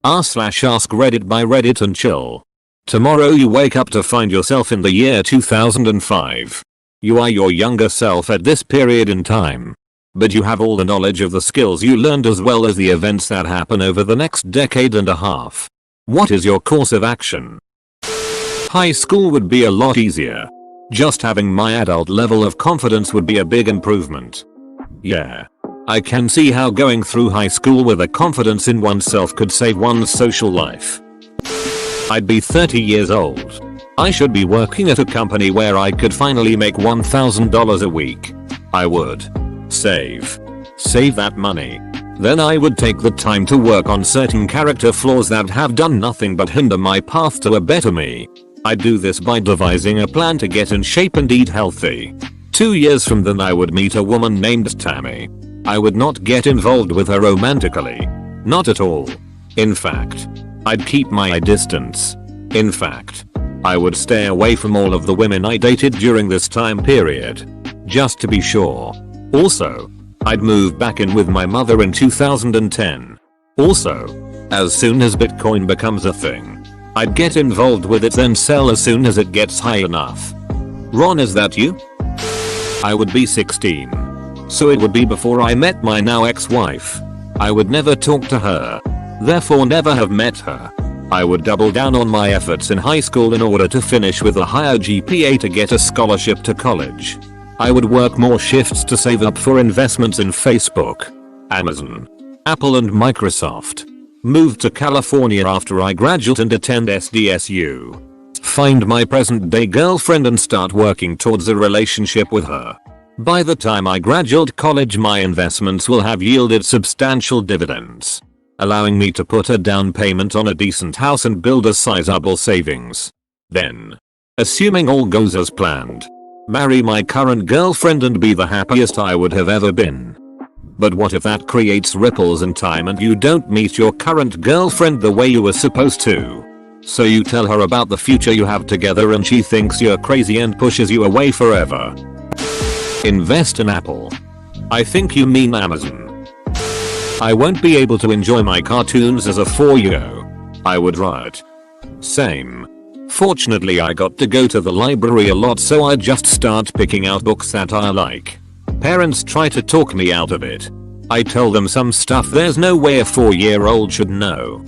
r/AskReddit by Reddit and chill. Tomorrow you wake up to find yourself in the year 2005. You are your younger self at this period in time. But you have all the knowledge of the skills you learned as well as the events that happen over the next decade and a half. What is your course of action? High school would be a lot easier. Just having my adult level of confidence would be a big improvement. Yeah. I can see how going through high school with a confidence in oneself could save one's social life. I'd be 30 years old. I should be working at a company where I could finally make $1,000 a week. I would save that money. Then I would take the time to work on certain character flaws that have done nothing but hinder my path to a better me. I'd do this by devising a plan to get in shape and eat healthy. 2 years from then I would meet a woman named Tammy. I would not get involved with her romantically. Not at all. In fact, I'd keep my distance. In fact, I would stay away from all of the women I dated during this time period. Just to be sure. Also, I'd move back in with my mother in 2010. Also, as soon as Bitcoin becomes a thing, I'd get involved with it then sell as soon as it gets high enough. Ron, is that you? I would be 16. So it would be before I met my now ex-wife. I would never talk to her. Therefore never have met her. I would double down on my efforts in high school in order to finish with a higher GPA to get a scholarship to college. I would work more shifts to save up for investments in Facebook, Amazon, Apple and Microsoft. Move to California after I graduate and attend SDSU. Find my present day girlfriend and start working towards a relationship with her. By the time I graduate college my investments will have yielded substantial dividends, allowing me to put a down payment on a decent house and build a sizable savings. Then, assuming all goes as planned, marry my current girlfriend and be the happiest I would have ever been. But what if that creates ripples in time and you don't meet your current girlfriend the way you were supposed to? So you tell her about the future you have together and she thinks you're crazy and pushes you away forever. Invest in Apple. I think you mean Amazon. I won't be able to enjoy my cartoons as a 4-year-old. I would riot. Same. Fortunately I got to go to the library a lot so I just start picking out books that I like. Parents try to talk me out of it. I tell them some stuff there's no way a 4-year-old should know.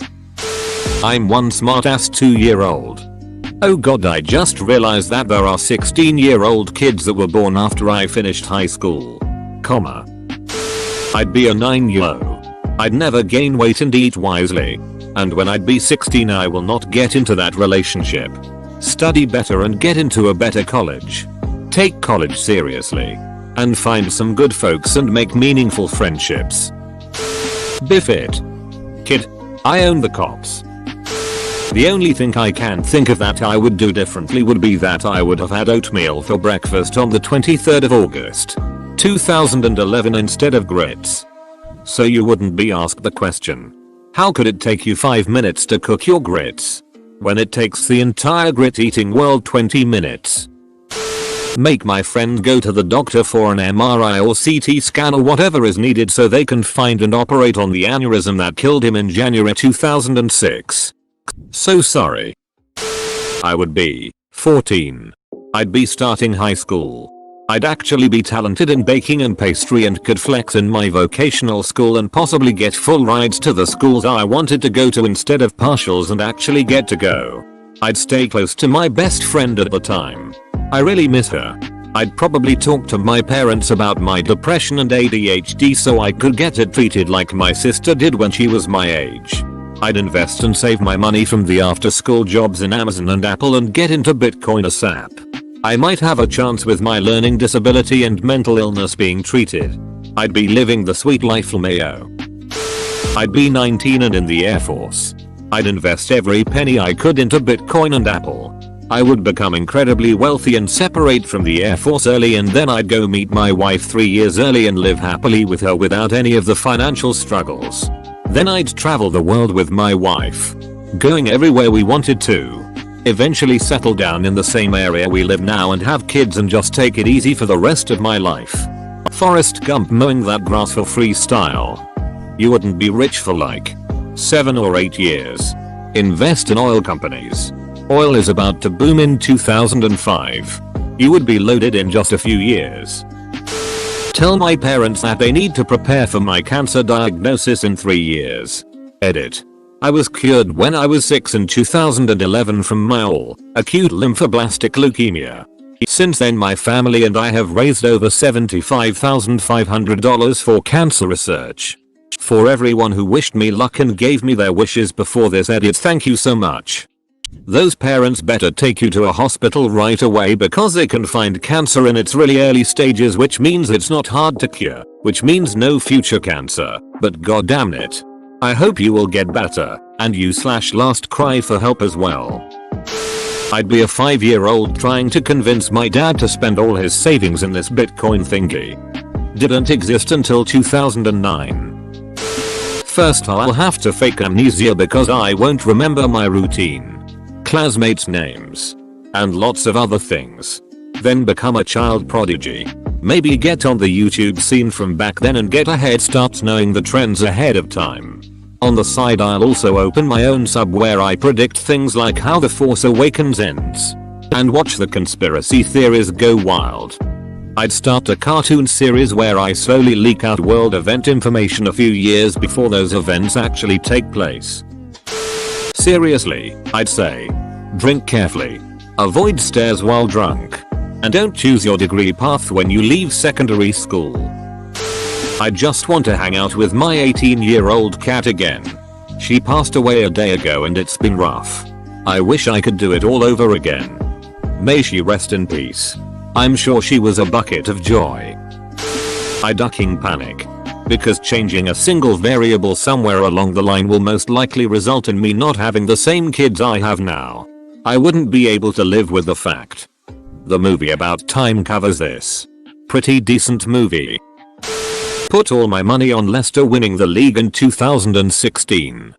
I'm one smartass 2-year-old. Oh god, I just realized that there are 16-year-old kids that were born after I finished high school. I'd be a 9-year-old. I'd never gain weight and eat wisely. And when I'd be 16 I will not get into that relationship. Study better and get into a better college. Take college seriously. And find some good folks and make meaningful friendships. Biff it. Kid, I own the cops. The only thing I can think of that I would do differently would be that I would have had oatmeal for breakfast on the 23rd of August, 2011 instead of grits. So you wouldn't be asked the question, how could it take you 5 minutes to cook your grits, when it takes the entire grit eating world 20 minutes? Make my friend go to the doctor for an MRI or CT scan or whatever is needed so they can find and operate on the aneurysm that killed him in January 2006. So sorry. I would be 14. I'd be starting high school. I'd actually be talented in baking and pastry and could flex in my vocational school and possibly get full rides to the schools I wanted to go to instead of partials and actually get to go. I'd stay close to my best friend at the time. I really miss her. I'd probably talk to my parents about my depression and ADHD so I could get it treated like my sister did when she was my age. I'd invest and save my money from the after school jobs in Amazon and Apple and get into Bitcoin ASAP. I might have a chance with my learning disability and mental illness being treated. I'd be living the sweet life Mayo. I'd be 19 and in the Air Force. I'd invest every penny I could into Bitcoin and Apple. I would become incredibly wealthy and separate from the Air Force early and then I'd go meet my wife 3 years early and live happily with her without any of the financial struggles. Then I'd travel the world with my wife, going everywhere we wanted to. Eventually settle down in the same area we live now and have kids and just take it easy for the rest of my life. Forrest Gump mowing that grass for free style. You wouldn't be rich for like 7 or 8 years. Invest in oil companies. Oil is about to boom in 2005. You would be loaded in just a few years. Tell my parents that they need to prepare for my cancer diagnosis in 3 years. Edit. I was cured when I was 6 in 2011 from my acute lymphoblastic leukemia. Since then my family and I have raised over $75,500 for cancer research. For everyone who wished me luck and gave me their wishes before this edit, thank you so much. Those parents better take you to a hospital right away because they can find cancer in its really early stages, which means it's not hard to cure, which means no future cancer, but god damn it. I hope you will get better, and you / last cry for help as well. I'd be a 5-year-old trying to convince my dad to spend all his savings in this Bitcoin thingy. Didn't exist until 2009. First I'll have to fake amnesia because I won't remember my routine, classmates' names, and lots of other things. Then become a child prodigy. Maybe get on the YouTube scene from back then and get a head start knowing the trends ahead of time. On the side I'll also open my own sub where I predict things like how The Force Awakens ends. And watch the conspiracy theories go wild. I'd start a cartoon series where I slowly leak out world event information a few years before those events actually take place. Seriously, I'd say, drink carefully, avoid stairs while drunk, and don't choose your degree path when you leave secondary school. I just want to hang out with my 18-year-old cat again. She passed away a day ago and it's been rough. I wish I could do it all over again. May she rest in peace. I'm sure she was a bucket of joy. I ducking panic. Because changing a single variable somewhere along the line will most likely result in me not having the same kids I have now. I wouldn't be able to live with the fact. The movie About Time covers this. Pretty decent movie. Put all my money on Leicester winning the league in 2016.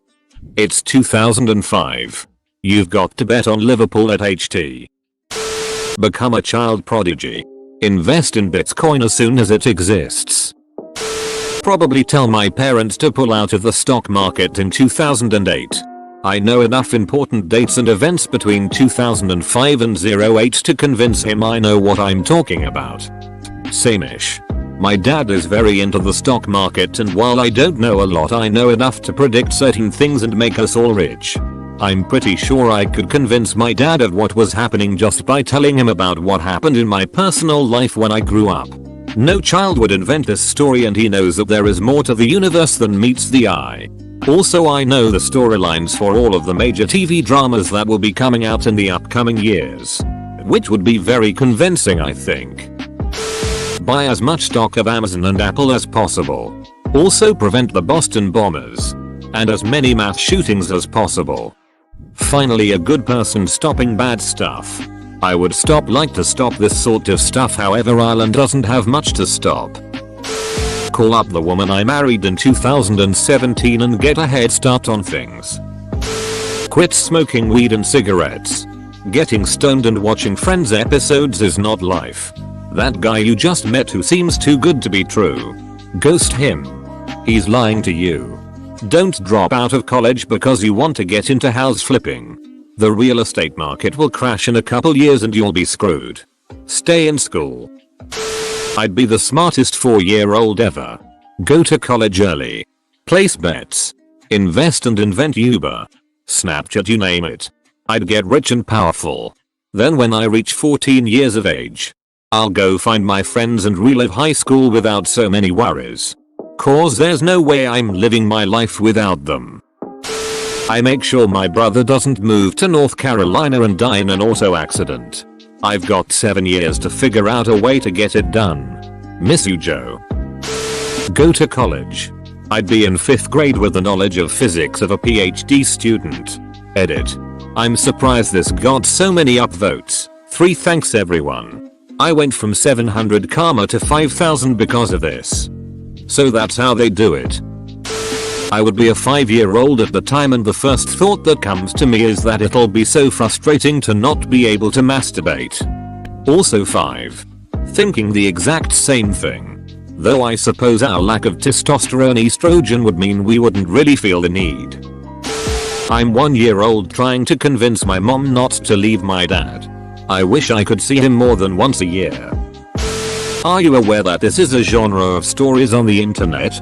It's 2005. You've got to bet on Liverpool at HT. Become a child prodigy. Invest in Bitcoin as soon as it exists. Probably tell my parents to pull out of the stock market in 2008. I know enough important dates and events between 2005 and 08 to convince him I know what I'm talking about. Same-ish. My dad is very into the stock market, and while I don't know a lot, I know enough to predict certain things and make us all rich. I'm pretty sure I could convince my dad of what was happening just by telling him about what happened in my personal life when I grew up. No child would invent this story, and he knows that there is more to the universe than meets the eye. Also, I know the storylines for all of the major TV dramas that will be coming out in the upcoming years, which would be very convincing, I think. Buy as much stock of Amazon and Apple as possible. Also prevent the Boston bombers. And as many mass shootings as possible. Finally, a good person stopping bad stuff. I would like to stop this sort of stuff, however Ireland doesn't have much to stop. Call up the woman I married in 2017 and get a head start on things. Quit smoking weed and cigarettes. Getting stoned and watching Friends episodes is not life. That guy you just met who seems too good to be true. Ghost him. He's lying to you. Don't drop out of college because you want to get into house flipping. The real estate market will crash in a couple years and you'll be screwed. Stay in school. I'd be the smartest 4-year-old ever. Go to college early. Place bets. Invest and invent Uber. Snapchat, you name it. I'd get rich and powerful. Then when I reach 14 years of age, I'll go find my friends and relive high school without so many worries. Cause there's no way I'm living my life without them. I make sure my brother doesn't move to North Carolina and die in an auto accident. I've got 7 years to figure out a way to get it done. Miss you, Joe. Go to college. I'd be in 5th grade with the knowledge of physics of a PhD student. Edit. I'm surprised this got so many upvotes. 3 thanks everyone. I went from 700 karma to 5,000 because of this. So that's how they do it. I would be a 5-year-old at the time, and the first thought that comes to me is that it'll be so frustrating to not be able to masturbate. Also 5. Thinking the exact same thing. Though I suppose our lack of testosterone estrogen would mean we wouldn't really feel the need. I'm 1 year old trying to convince my mom not to leave my dad. I wish I could see him more than once a year. Are you aware that this is a genre of stories on the internet?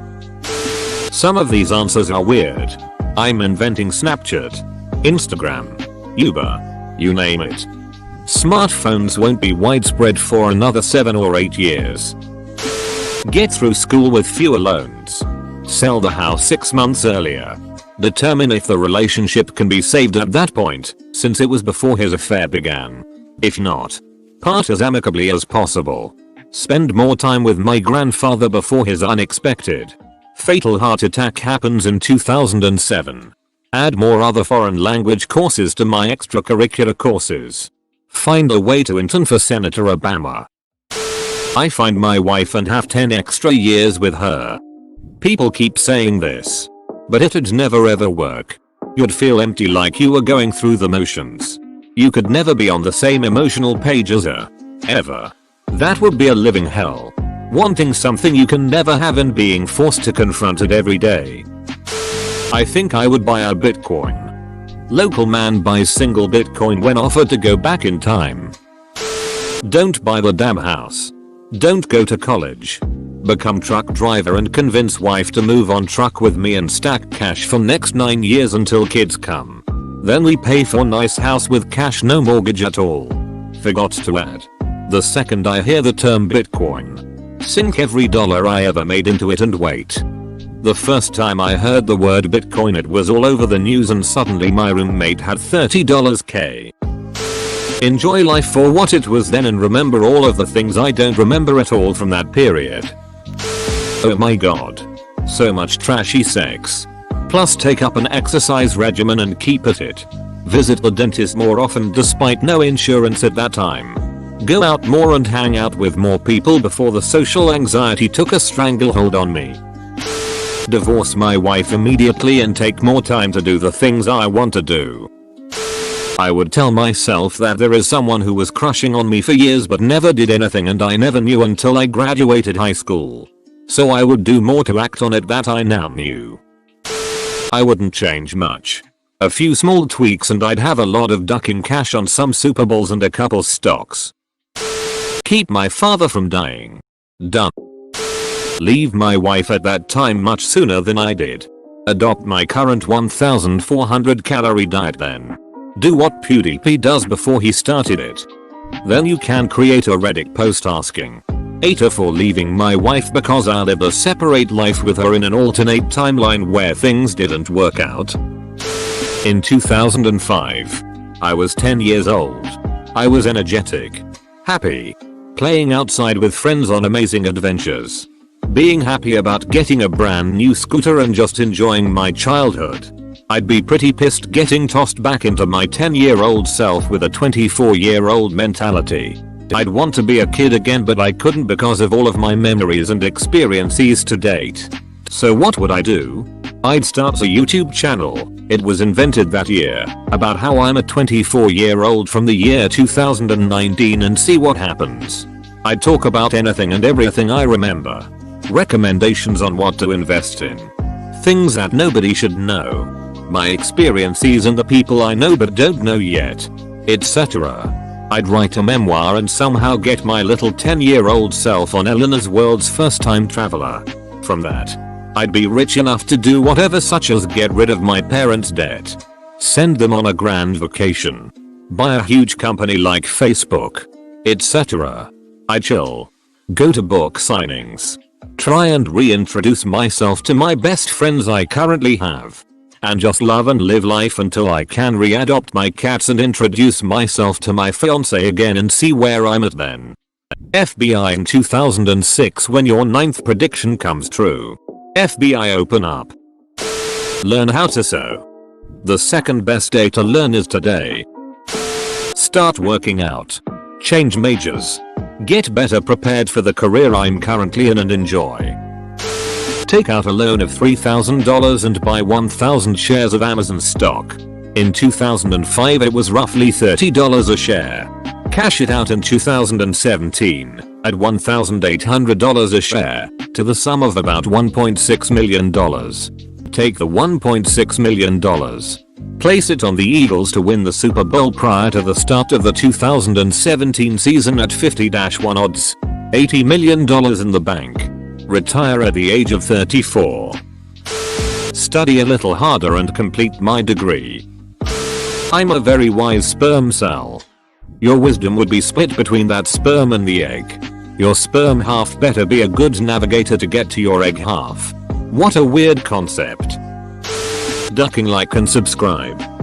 Some of these answers are weird. I'm inventing Snapchat, Instagram, Uber, you name it. Smartphones won't be widespread for another 7 or 8 years. Get through school with fewer loans. Sell the house 6 months earlier. Determine if the relationship can be saved at that point, since it was before his affair began. If not, part as amicably as possible. Spend more time with my grandfather before his unexpected fatal heart attack happens in 2007. Add more other foreign language courses to my extracurricular courses. Find a way to intern for Senator Obama. I find my wife and have 10 extra years with her. People keep saying this, but it'd never ever work. You'd feel empty, like you were going through the motions. You could never be on the same emotional page as her. Ever. That would be a living hell. Wanting something you can never have and being forced to confront it every day. I think I would buy a Bitcoin. Local man buys single Bitcoin when offered to go back in time. Don't buy the damn house. Don't go to college. Become truck driver and convince wife to move on truck with me and stack cash for next 9 years until kids come. Then we pay for nice house with cash, no mortgage at all. Forgot to add. The second I hear the term Bitcoin, sink every dollar I ever made into it and wait. The first time I heard the word Bitcoin, it was all over the news and suddenly my roommate had $30K. Enjoy life for what it was then and remember all of the things I don't remember at all from that period. Oh my god. So much trashy sex. Plus take up an exercise regimen and keep at it. Visit the dentist more often despite no insurance at that time. Go out more and hang out with more people before the social anxiety took a stranglehold on me. Divorce my wife immediately and take more time to do the things I want to do. I would tell myself that there is someone who was crushing on me for years but never did anything, and I never knew until I graduated high school. So I would do more to act on it that I now knew. I wouldn't change much. A few small tweaks and I'd have a lot of ducking cash on some Super Bowls and a couple stocks. Keep my father from dying. Done. Leave my wife at that time much sooner than I did. Adopt my current 1400 calorie diet then. Do what PewDiePie does before he started it. Then you can create a Reddit post asking Ata for leaving my wife because I live a separate life with her in an alternate timeline where things didn't work out. In 2005, I was 10 years old. I was energetic, happy, playing outside with friends on amazing adventures, being happy about getting a brand new scooter and just enjoying my childhood. I'd be pretty pissed getting tossed back into my 10-year-old self with a 24-year-old mentality. I'd want to be a kid again, but I couldn't because of all of my memories and experiences to date. So what would I do? I'd start a YouTube channel. It was invented that year, about how I'm a 24-year-old from the year 2019 and see what happens. I'd talk about anything and everything I remember. Recommendations on what to invest in. Things that nobody should know. My experiences and the people I know but don't know yet, etc. I'd write a memoir and somehow get my little 10-year-old self on Eleanor's World's First Time Traveler. From that, I'd be rich enough to do whatever, such as get rid of my parents' debt, send them on a grand vacation, buy a huge company like Facebook, etc. I'd chill, go to book signings, try and reintroduce myself to my best friends I currently have, and just love and live life until I can re-adopt my cats and introduce myself to my fiance again and see where I'm at then. FBI in 2006, when your 9th prediction comes true. FBI open up. Learn how to sew. The second best day to learn is today. Start working out. Change majors. Get better prepared for the career I'm currently in and enjoy. Take out a loan of $3,000 and buy 1,000 shares of Amazon stock. In 2005 it was roughly $30 a share. Cash it out in 2017 at $1,800 a share, to the sum of about $1.6 million. Take the $1.6 million, Place it on the Eagles to win the Super Bowl prior to the start of the 2017 season at 50-1 odds. $80 million in the bank. Retire at the age of 34. Study a little harder and complete my degree. I'm a very wise sperm cell. Your wisdom would be split between that sperm and the egg. Your sperm half better be a good navigator to get to your egg half. What a weird concept. Ducking like and subscribe.